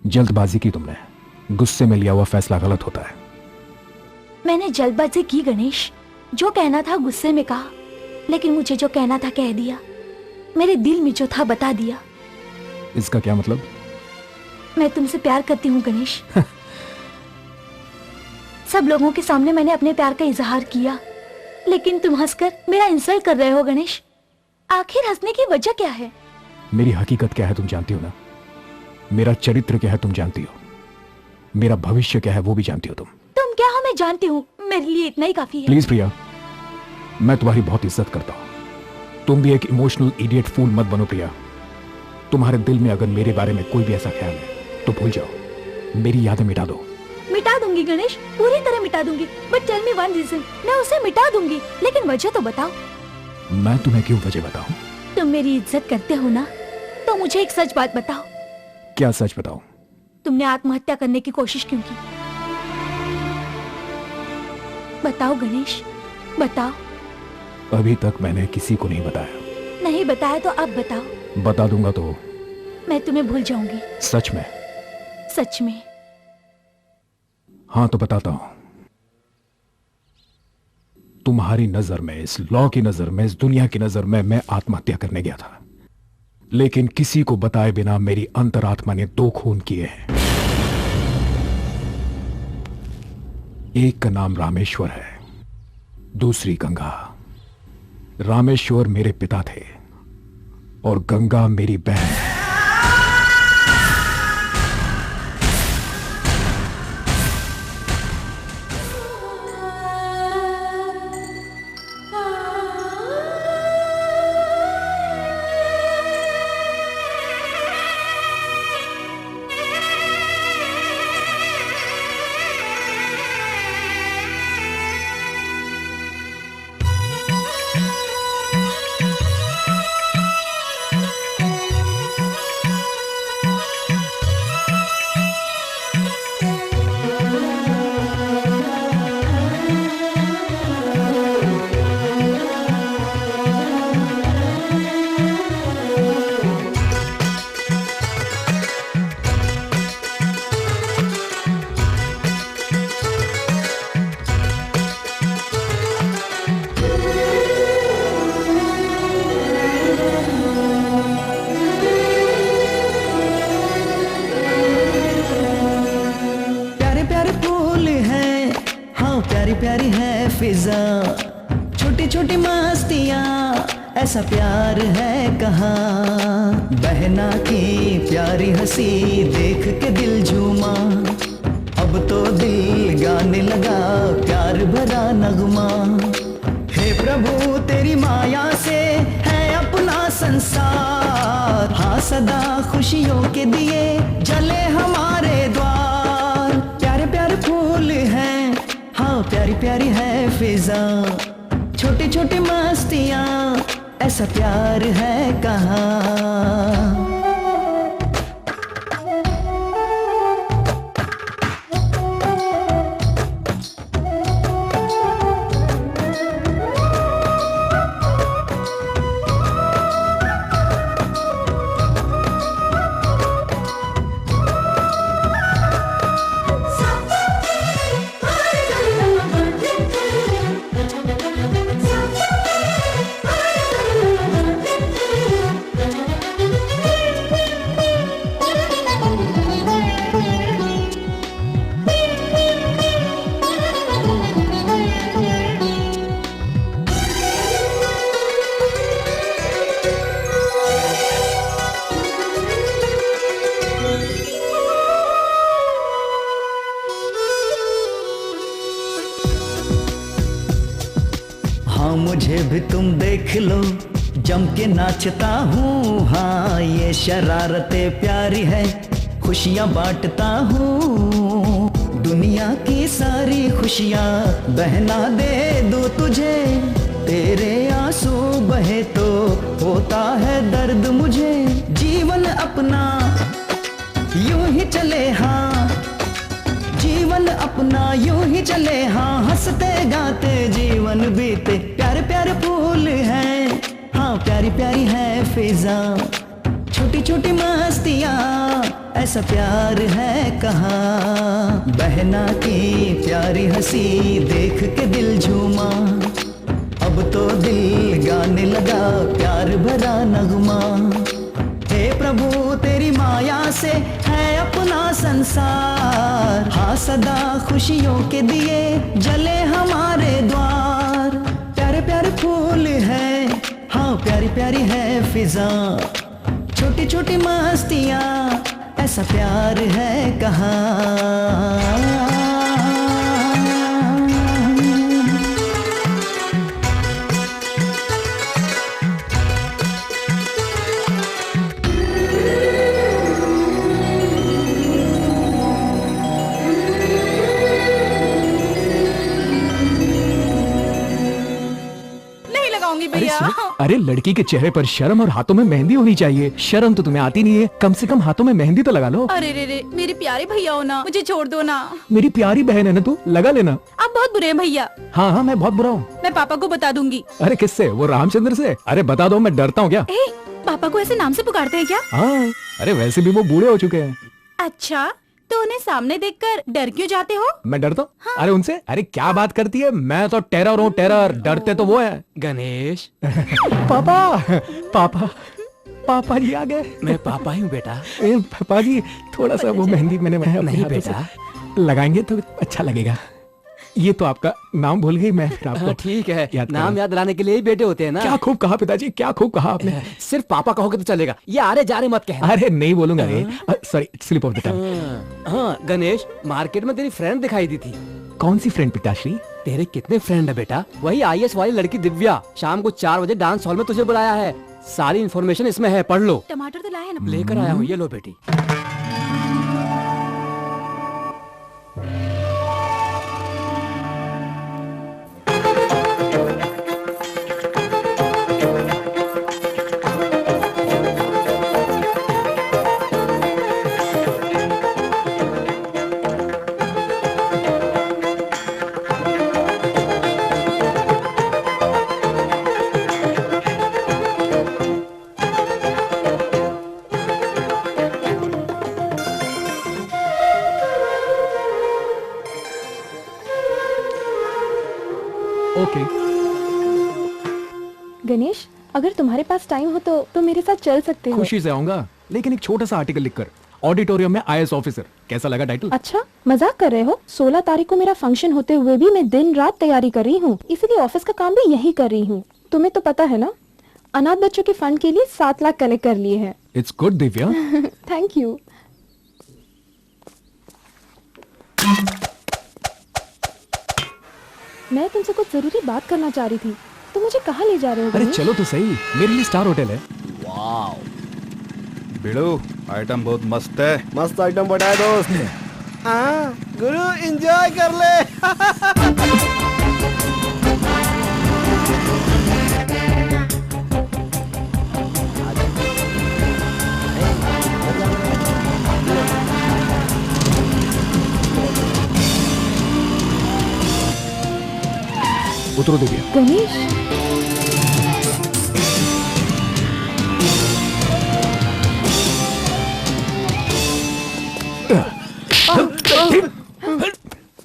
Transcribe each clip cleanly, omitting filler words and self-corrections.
जल्दबाजी की तुमने। गुस्से में लिया हुआ फैसला गलत होता है। मैंने जल्दबाजी की गणेश। जो कहना था गुस्से में कहा, लेकिन मुझे जो कहना था कह दिया। मेरे दिल में जो था बता दिया। इसका क्या मतलब? मैं तुमसे प्यार करती हूँ गणेश। सब लोगों के सामने मैंने अपने प्यार का इजहार किया, लेकिन तुम हंसकर मेरा इंसल्ट कर रहे हो गणेश। आखिर हंसने की वजह क्या है? मेरी हकीकत क्या है तुम जानती हो ना। मेरा चरित्र क्या है तुम जानती हो। मेरा भविष्य क्या है वो भी जानती हो तुम। तुम क्या हो मैं जानती हूँ, मेरे लिए इतना ही काफी है। प्लीज प्रिया, मैं तुम्हारी बहुत इज्जत करता हूं। तुम भी एक इमोशनल इडियट फूल मत बनो प्रिया। तुम्हारे दिल में अगर मेरे बारे में कोई भी ऐसा ख्याल है तो भूल जाओ। मेरी यादें मिटा दो। मिटा दूंगी गणेश, पूरी तरह मिटा दूंगी। But tell me one reason. मैं उसे मिटा दूंगी, लेकिन वजह तो बताओ। मैं तुम्हें क्यों वजह बताऊं? तुम मेरी इज्जत करते हो ना, तो मुझे एक सच बात बताओ। क्या सच बताऊं? तुमने आत्महत्या करने की कोशिश क्यों की? बताओ गणेश, बताओ। अभी तक मैंने किसी को नहीं बताया। नहीं बताया तो अब बताओ। बता दूंगा तो मैं तुम्हें भूल जाऊंगी। सच में? सच में। हाँ तो बताता हूं। तुम्हारी नजर में, इस लॉ की नजर में, इस दुनिया की नजर में मैं आत्महत्या करने गया था, लेकिन किसी को बताए बिना मेरी अंतरात्मा ने 2 खून किए हैं। एक का नाम रामेश्वर है, दूसरी गंगा। रामेश्वर मेरे पिता थे और गंगा मेरी बहन। प्यारी है फिजा, छोटी छोटी मस्तियाँ, ऐसा प्यार है कहाँ। बहना की प्यारी हंसी देख के दिल झूमा, अब तो दिल गाने लगा प्यार भरा नगमा। हे प्रभु तेरी माया से है अपना संसार, हाँ सदा खुशियों के दिए जले हमारे द्वार। प्यारे प्यारे फूल हैं, हाँ प्यारी प्यारी है फिजा, छोटी छोटी मस्तियाँ, ऐसा प्यार है कहाँ। हाँ मुझे भी तुम देख लो, जम के नाचता हूँ। हाँ ये शरारतें प्यारी है, खुशियाँ बांटता हूँ। दुनिया की सारी खुशियाँ बहना दे दो तुझे, तेरे आंसू बहे तो होता है दर्द मुझे। जीवन अपना यूं ही चले, हाँ जीवन अपना यूं ही चले, हाँ हंसते गाते जीवन बीते। प्यारे प्यारे फूल हैं, हाँ प्यारी प्यारी है फिजा, छोटी छोटी मस्तियाँ, ऐसा प्यार है कहाँ। बहना की प्यारी हंसी देख के दिल झूमा, अब तो दिल गाने लगा प्यार भरा नगमा। हे प्रभु तेरी माया से है अपना संसार, हाँ सदा खुशियों के दिए जले हमारे द्वार। प्यारे प्यारे फूल है, हाँ प्यारी प्यारी है फिजा, छोटी छोटी मस्तियाँ, ऐसा प्यार है कहाँ। अरे लड़की के चेहरे पर शर्म और हाथों में मेहंदी होनी चाहिए। शर्म तो तुम्हें आती नहीं है, कम से कम हाथों में मेहंदी तो लगा लो। अरे रे रे, मेरे प्यारे भैया हो ना, मुझे छोड़ दो ना। मेरी प्यारी बहन है ना तू, लगा लेना। आप बहुत बुरे हैं भैया। हाँ हाँ मैं बहुत बुरा हूँ। मैं पापा को बता दूंगी। अरे किससे? वो रामचंद्र से? अरे बता दो, मैं डरता हूँ क्या? पापा को ऐसे नाम से पुकारते हैं क्या? हाँ, अरे वैसे भी वो बूढ़े हो चुके हैं। अच्छा, तो उन्हें सामने देखकर डर क्यों जाते हो? मैं डरता हूँ? हाँ। अरे उनसे? अरे क्या बात करती है, मैं तो टेरर हूँ, टेरर। डरते तो वो है। गणेश पापा पापा पापा जी आ गए। मैं पापा ही हूँ बेटा। पापा जी थोड़ा सा वो मेहंदी मैंने नहीं बेटा, लगाएंगे तो अच्छा लगेगा। ये तो आपका नाम भूल गई मैं, फिर आपको ठीक है, नाम याद दिलाने के लिए ही बेटे होते हैं ना। क्या खूब कहा पिताजी, क्या खूब कहा आपने। सिर्फ पापा कहोगे तो चलेगा, ये आरे जारे मत कहना। अरे नहीं बोलूंगा रे, sorry slip of the tongue. हाँ गणेश, मार्केट में तेरी फ्रेंड दिखाई दी थी। कौन सी फ्रेंड पिताश्री? तेरे कितने फ्रेंड है बेटा? वही IAS वाली लड़की दिव्या, शाम को 4 बजे डांस हॉल में तुझे बुलाया है। सारी इन्फॉर्मेशन इसमें है, पढ़ लो। टमाटर तो लाए ना? लेकर आया हूँ, ये लो बेटी। ओके गणेश, अगर तुम्हारे पास टाइम हो तो मेरे साथ चल सकते हो। खुशी से आऊंगा, लेकिन एक छोटा सा आर्टिकल लिखकर। ऑडिटोरियम में IAS ऑफिसर, कैसा लगा टाइटल? अच्छा, मजाक कर रहे हो? 16 तारीख को मेरा फंक्शन होते हुए भी मैं दिन रात तैयारी कर रही हूँ, इसीलिए ऑफिस का काम भी यही कर रही हूँ। तुम्हें तो पता है ना, अनाथ बच्चों के फंड के लिए 7 लाख कलेक्ट कर लिए हैं। It's good Divya. Thank you. मैं तुमसे कुछ जरूरी बात करना चाह रही थी, तो मुझे कहाँ ले जा रहे हो? अरे चलो तो सही, मेरे लिए स्टार होटल है। वाओ बिड़ू, आइटम बहुत मस्त है। मस्त आइटम बढ़ाया दोस्त। हाँ गुरु, एंजॉय कर ले। उतरो दिव्या। गणेश,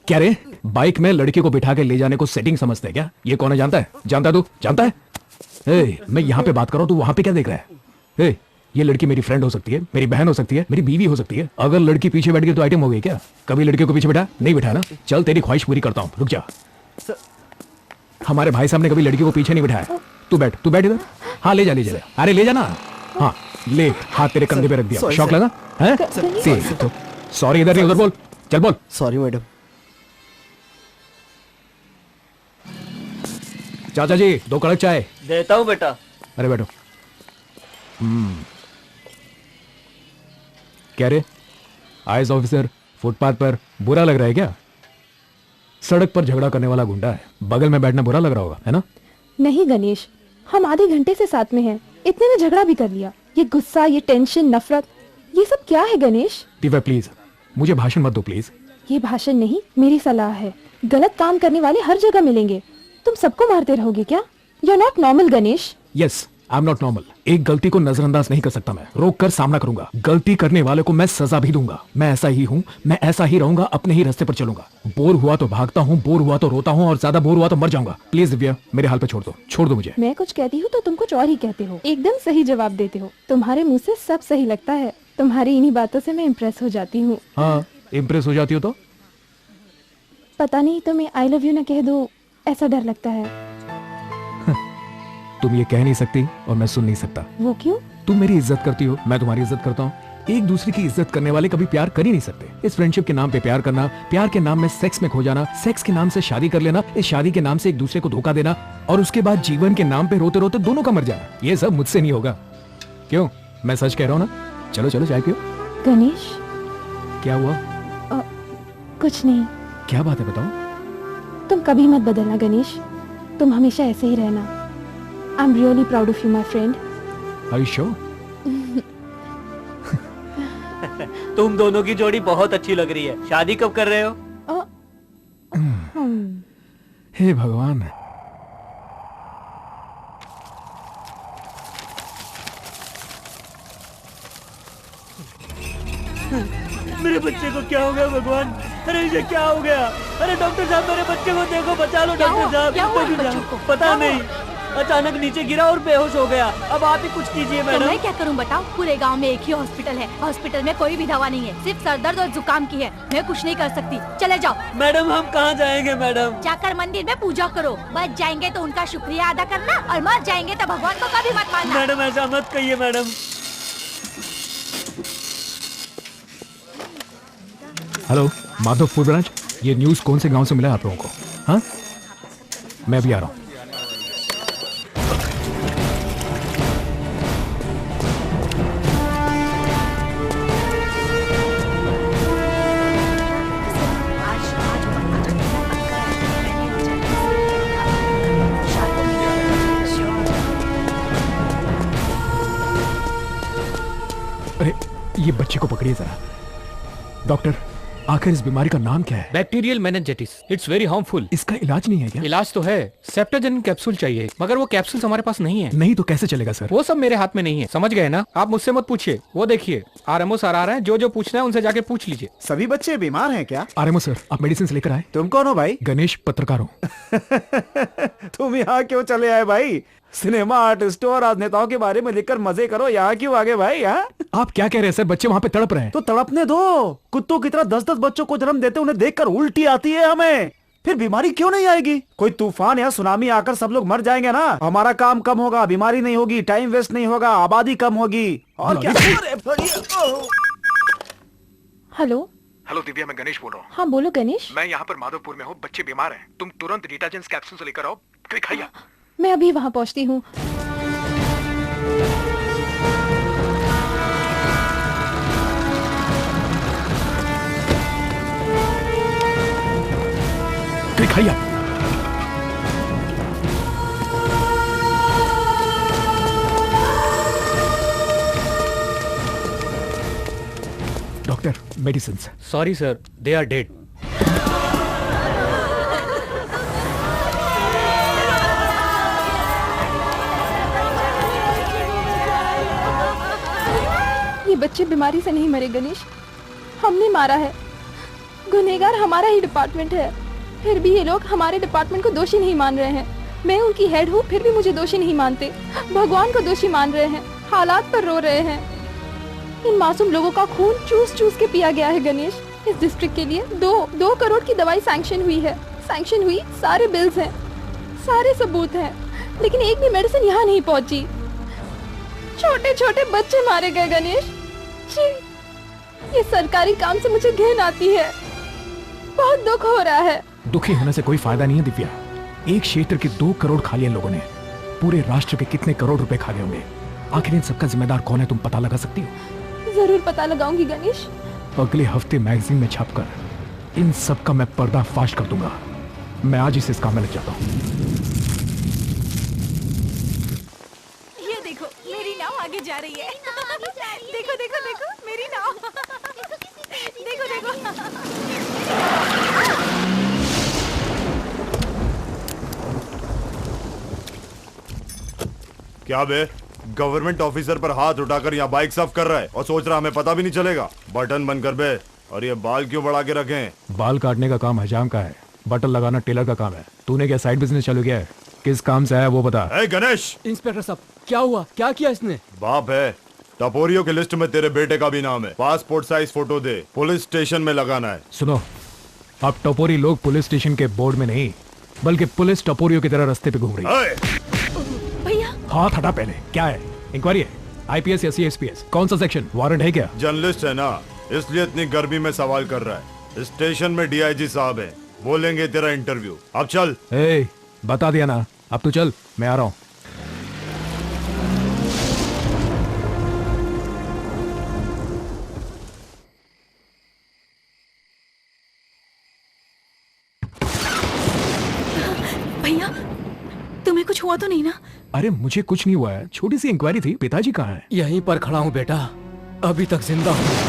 क्या रे, बाइक में लड़की को बिठा के ले जाने को सेटिंग समझते है क्या? ये कौन है जानता है? जानता है तू? जानता है? मैं यहाँ पे बात कर रहा हूँ, तू वहां पे क्या देख रहा है? ये लड़की मेरी फ्रेंड हो सकती है, मेरी बहन हो सकती है, मेरी बीवी हो सकती है। अगर लड़की पीछे बैठ गई तो आइटम हो गई क्या? कभी लड़की को पीछे बैठा? नहीं बैठा ना? चल तेरी ख्वाहिश पूरी करता हूँ, रुक जा। हमारे भाई साहब ने कभी लड़की को पीछे नहीं बिठाया। तू बैठ इधर। हाँ ले जा। अरे ले जाना। हाँ ले, हाथ तेरे कंधे पे रख दिया। शौक लगा है? सॉरी इधर नहीं उधर बोल। चल बोल। Sorry madam. चाचा जी 2 कड़क चाय। देता हूँ बेटा। अरे बैठो। क्या रे, IAS ऑफिसर फुटपाथ पर बुरा लग रहा है क्या? सड़क पर झगड़ा करने वाला गुंडा है, बगल में बैठना बुरा लग रहा होगा, है ना? नहीं गणेश, हम आधे घंटे से साथ में हैं, इतने में झगड़ा भी कर लिया। ये गुस्सा, ये टेंशन, नफरत, ये सब क्या है गणेश? दिव्या प्लीज, मुझे भाषण मत दो प्लीज। ये भाषण नहीं, मेरी सलाह है। गलत काम करने वाले हर जगह मिलेंगे, तुम सबको मारते रहोगे क्या? You are not normal Ganesh. Yes, I am not normal. एक गलती को नजरअंदाज नहीं कर सकता मैं, रोक कर सामना करूंगा। गलती करने वाले को मैं सजा भी दूंगा। मैं ऐसा ही हूं, मैं ऐसा ही रहूंगा, अपने ही रास्ते पर चलूंगा। बोर हुआ तो भागता हूं, बोर हुआ तो रोता हूं, और ज्यादा बोर हुआ तो मर जाऊंगा। प्लीज दिव्या, मेरे हाल पे छोड़ दो मुझे। मैं कुछ कहती हूँ तो तुम कुछ और ही कहते हो, एकदम सही जवाब देते हो। तुम्हारे मुंह से सब सही लगता है। तुम्हारी इन्हीं बातों से मैं इम्प्रेस हो जाती हूँ। हाँ, इम्प्रेस हो जाती हो तो? पता नहीं तुम्हें आई लव यू ना कह दो, ऐसा डर लगता है। तुम ये कह नहीं सकती और मैं सुन नहीं सकता। वो क्यों? तुम मेरी इज्जत करती हो, मैं तुम्हारी इज्जत करता हूँ। एक दूसरे की इज्जत करने वाले कभी प्यार कर ही नहीं सकते। इस फ्रेंडशिप के नाम पे प्यार करना, प्यार के नाम में सेक्स में खो जाना, सेक्स के नाम से शादी कर लेना, इस शादी के नाम से एक दूसरे को धोखा देना, और उसके बाद जीवन के नाम पे रोते रोते दोनों का मर जाना, ये सब मुझसे नहीं होगा। क्यों, मैं सच कह रहा हूँ ना? चलो चलो चाय पियो। गणेश, क्या हुआ? कुछ नहीं। क्या बात है, बताओ। तुम कभी मत बदलना गणेश, तुम हमेशा ऐसे ही रहना। I am really proud of you my friend. Are you sure? तुम दोनों की जोड़ी बहुत अच्छी लग रही है। शादी कब कर रहे हो? हे भगवान। मेरे बच्चे को क्या हो गया भगवान? अरे ये क्या हो गया? अरे डॉक्टर साहब, मेरे बच्चे को देखो, बचा लो डॉक्टर साहब। क्या हुआ कोई भी बच्चों को? पता नहीं, अचानक नीचे गिरा और बेहोश हो गया। अब आप ही कुछ कीजिए तो मैडम। मैं क्या करूं बताओ? पूरे गांव में एक ही हॉस्पिटल है, हॉस्पिटल में कोई भी दवा नहीं है, सिर्फ सर दर्द और जुकाम की है। मैं कुछ नहीं कर सकती, चले जाओ। मैडम हम कहाँ जाएंगे मैडम? जाकर मंदिर में पूजा करो। बच जाएंगे तो उनका शुक्रिया अदा करना, और मर जाएंगे तो भगवान को कभी मत मानना। मैडम ऐसा मत कहिए मैडम। Hello, Madhavpur branch. ये न्यूज़ कौन से गांव से मिला है आप लोगों को? हाँ, मैं भी आ रहा हूँ। अरे, ये बच्चे को पकड़िए जरा। डॉक्टर, आखिर इस बीमारी का नाम क्या है? Bacterial meningitis. It's very harmful. इसका इलाज नहीं है क्या? इलाज तो है, सेप्टाजेनिन कैप्सूल चाहिए, मगर वो कैप्सूल्स हमारे पास नहीं है। नहीं तो कैसे चलेगा सर? वो सब मेरे हाथ में नहीं है, समझ गए ना? आप मुझसे मत पूछिए, वो देखिए आरएमओ सर आ रहे हैं, जो जो पूछना है उनसे जाके पूछ लीजिए। सभी बच्चे बीमार हैं क्या? आरएमओ सर, आप मेडिसिन लेकर आए? तुम कौन हो भाई? गणेश, पत्रकार हूँ। तुम यहाँ क्यों चले आए भाई? सिनेमा आर्टिस्ट और राजनेताओं के बारे में लिखकर मजे करो, यहाँ क्यों आगे भाई? हाँ, आप क्या कह रहे हैं सर? बच्चे वहाँ पे तड़प रहे हैं। तो तड़पने दो। कुत्तों की तरह 10-10 बच्चों को जन्म देते उन्हें देखकर उल्टी आती है हमें, फिर बीमारी क्यों नहीं आएगी? कोई तूफान या सुनामी आकर सब लोग मर जाएंगे ना, हमारा काम कम होगा, बीमारी नहीं होगी, टाइम वेस्ट नहीं होगा, आबादी कम होगी, और क्या? हेलो हेलो दिव्या, मैं गणेश बोल रहा हूँ। हाँ बोलो गणेश। मैं यहाँ पर माधवपुर में हूँ, बच्चे बीमार हैं। तुम तुरंत डिटर्जेंट कैप्सूल लेकर आओ, क्विक आइए। मैं अभी वहाँ पहुँचती हूँ। क्विक आइए। Doctor, medicine. Sorry sir, they are dead. ये बच्चे बीमारी से नहीं मरे गणेश, हमने मारा है। गुनहगार हमारा ही डिपार्टमेंट है, फिर भी ये लोग हमारे डिपार्टमेंट को दोषी नहीं मान रहे हैं। मैं उनकी हेड हूँ, फिर भी मुझे दोषी नहीं मानते। भगवान को दोषी मान रहे हैं, हालात पर रो रहे हैं। इन मासूम लोगों का खून चूस चूस के पिया गया है गणेश। इस डिस्ट्रिक्ट के लिए 2 करोड़ की दवाई सैंक्शन हुई है। सैंक्शन हुई, सारे बिल्स हैं, सारे सबूत हैं, लेकिन एक भी मेडिसिन यहाँ नहीं पहुंची। छोटे छोटे बच्चे मारे गए गणेश। छी, ये सरकारी काम से मुझे घिन आती है। बहुत दुख हो रहा है। दुखी होने से कोई फायदा नहीं है दिव्या। एक क्षेत्र के 2 करोड़ खा लिए लोगों ने, पूरे राष्ट्र के कितने करोड़ रुपए खा गए होंगे। आखिर इन सबका जिम्मेदार कौन है, तुम पता लगा सकती हो? जरूर पता लगाऊंगी गणेश। अगले हफ्ते मैगजीन में छपकर इन सब का मैं पर्दाफाश कर दूंगा। मैं आज इस काम में लग जाता हूँ। ये देखो, मेरी नाव आगे जा रही है। देखो देखो देखो, मेरी नाव। देखो देखो। क्या बे, गवर्नमेंट ऑफिसर पर हाथ उठाकर यहाँ बाइक साफ कर रहा है और सोच रहा हमें पता भी नहीं चलेगा। बटन बंद कर बे। और ये बाल क्यों बढ़ा के रखे हैं? बाल काटने का काम हजाम का है, बटन लगाना टेलर का काम है। तूने क्या साइड बिजनेस चालू किया है? किस काम से आया वो बता। ए गणेश! इंस्पेक्टर साहब क्या हुआ, क्या किया इसने? बाप है, टपोरियों की लिस्ट में तेरे बेटे का भी नाम है। पासपोर्ट साइज फोटो दे, पुलिस स्टेशन में लगाना है। सुनो, अब टपोरी लोग पुलिस स्टेशन के बोर्ड में नहीं बल्कि पुलिस टपोरियों की तरह रास्ते पे घूम रही है। भैया हाथ हटा पहले। क्या है? इंक्वायरी है? आईपीएस या सीएसपीएस? कौन सा सेक्शन? वारंट है क्या? जर्नलिस्ट है ना, इसलिए इतनी गर्मी में सवाल कर रहा है। स्टेशन में डीआईजी साहब है, बोलेंगे तेरा इंटरव्यू। अब चल। ए, बता दिया ना, अब तू चल, मैं आ रहा हूँ। भैया तुम्हें कुछ हुआ तो नहीं ना? अरे मुझे कुछ नहीं हुआ है, छोटी सी इंक्वायरी थी। पिताजी कहाँ हैं? यहीं पर खड़ा हूँ बेटा, अभी तक जिंदा हूँ।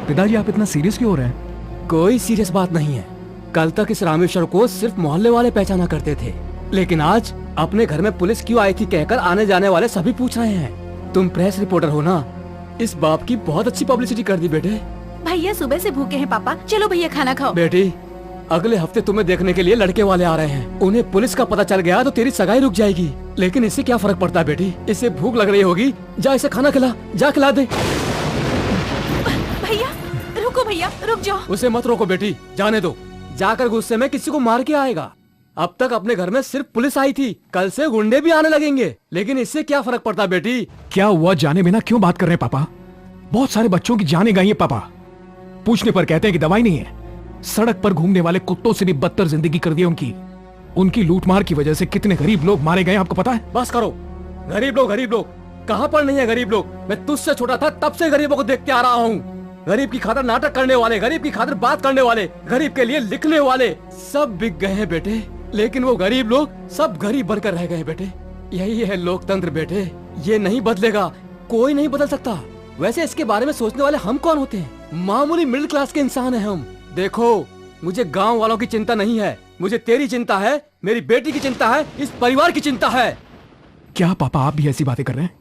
पिताजी आप इतना सीरियस क्यों हो रहे हैं? कोई सीरियस बात नहीं है। कल तक इस रामेश्वर को सिर्फ मोहल्ले वाले पहचाना करते थे, लेकिन आज अपने घर में पुलिस क्यों आई थी कहकर आने जाने वाले सभी पूछ रहे हैं। तुम प्रेस रिपोर्टर हो ना, इस बाप की बहुत अच्छी पब्लिसिटी कर दी बेटे। भैया सुबह से भूखे हैं पापा, चलो भैया खाना खाओ। बेटी अगले हफ्ते तुम्हें देखने के लिए लड़के वाले आ रहे हैं। उन्हें पुलिस का पता चल गया तो तेरी सगाई रुक जाएगी, लेकिन इससे क्या फर्क पड़ता है बेटी? इसे भूख लग रही होगी, जा इसे खाना खिला, जा खिला दे। भैया रुको, भैया रुक जाओ। उसे मत रोको बेटी, जाने दो। जाकर गुस्से में किसी को मार के आएगा। अब तक अपने घर में सिर्फ पुलिस आई थी, कल से गुंडे भी आने लगेंगे, लेकिन इससे क्या फर्क पड़ता बेटी? क्या हुआ जाने बिना क्यों बात कर रहे हैं पापा? बहुत सारे बच्चों की जाने गई है पापा। पूछने पर कहते हैं कि दवाई नहीं है। सड़क पर घूमने वाले कुत्तों से भी बदतर जिंदगी कर दी उनकी लूटमार की वजह से कितने गरीब लोग मारे गए आपको पता है? बस करो। गरीब लोग कहाँ पर नहीं है गरीब लोग? मैं तुझसे छोटा था तब से गरीबों को देखते आ रहा हूँ। गरीब की खातिर नाटक करने वाले, गरीब की खातिर बात करने वाले, गरीब के लिए लिखने वाले सब बिक गए हैं बेटे, लेकिन वो गरीब लोग सब गरीब बनकर रह गए बेटे। यही है लोकतंत्र बेटे, ये नहीं बदलेगा, कोई नहीं बदल सकता। वैसे इसके बारे में सोचने वाले हम कौन होते हैं? मामूली मिडिल क्लास के इंसान हैं हम। देखो, मुझे गांव वालों की चिंता नहीं है, मुझे तेरी चिंता है, मेरी बेटी की चिंता है, इस परिवार की चिंता है। क्या पापा आप भी ऐसी बातें कर रहे हैं?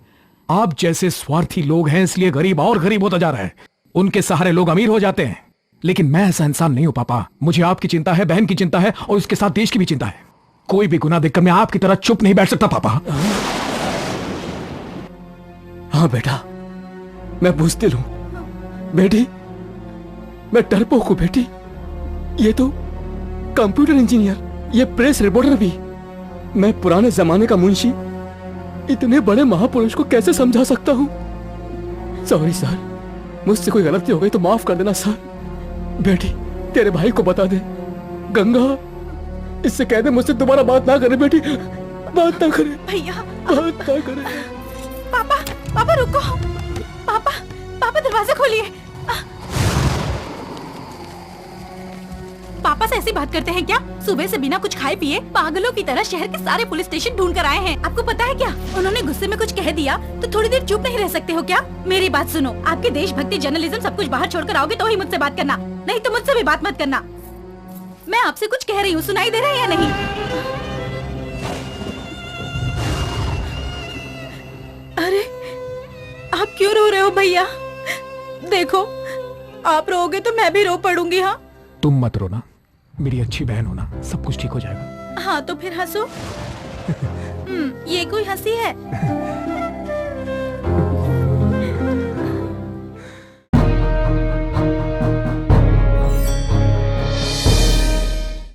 आप जैसे स्वार्थी लोग हैं इसलिए गरीब और गरीब होता जा रहा है, उनके सहारे लोग अमीर हो जाते हैं। लेकिन मैं ऐसा इंसान नहीं हूं पापा। मुझे आपकी चिंता है, बहन की चिंता है और उसके साथ देश की भी चिंता है। कोई भी गुनाह देखकर मैं आपकी तरह चुप नहीं बैठ सकता पापा। हाँ बेटा, मैं बुज़दिल हूं बेटी, मैं डरपोक हूं बेटी। ये तो कंप्यूटर इंजीनियर, ये प्रेस रिपोर्टर भी। मैं पुराने जमाने का मुंशी इतने बड़े महापुरुष को कैसे समझा सकता हूं? सॉरी सर, मुझसे कोई गलती हो गई तो माफ कर देना सर। बेटी तेरे भाई को बता दे, गंगा इससे कह दे मुझसे दोबारा बात ना करे बेटी, बात ना करे भैया, बात ना करे। पापा पापा रुको, पापा पापा दरवाजा खोलिए। पापा से ऐसी बात करते हैं क्या? सुबह से बिना कुछ खाए पिए पागलों की तरह शहर के सारे पुलिस स्टेशन ढूंढ कर आए हैं। आपको पता है क्या, उन्होंने गुस्से में कुछ कह दिया तो थोड़ी देर चुप नहीं रह सकते हो क्या? मेरी बात सुनो, आपके देशभक्ति जर्नलिज्म सब कुछ बाहर छोड़कर आओगे तो ही मुझसे बात करना, नहीं तो मुझसे भी बात मत करना। मैं आपसे कुछ कह रही हूँ, सुनाई दे रहा है या नहीं? अरे आप क्यों रो रहे हो भैया? देखो आप रोओगे तो मैं भी रो पड़ूंगी। हाँ तुम मत रोना, मेरी अच्छी बहन हो ना, सब कुछ ठीक हो जाएगा। हाँ तो फिर हंसो। ये कोई हंसी है?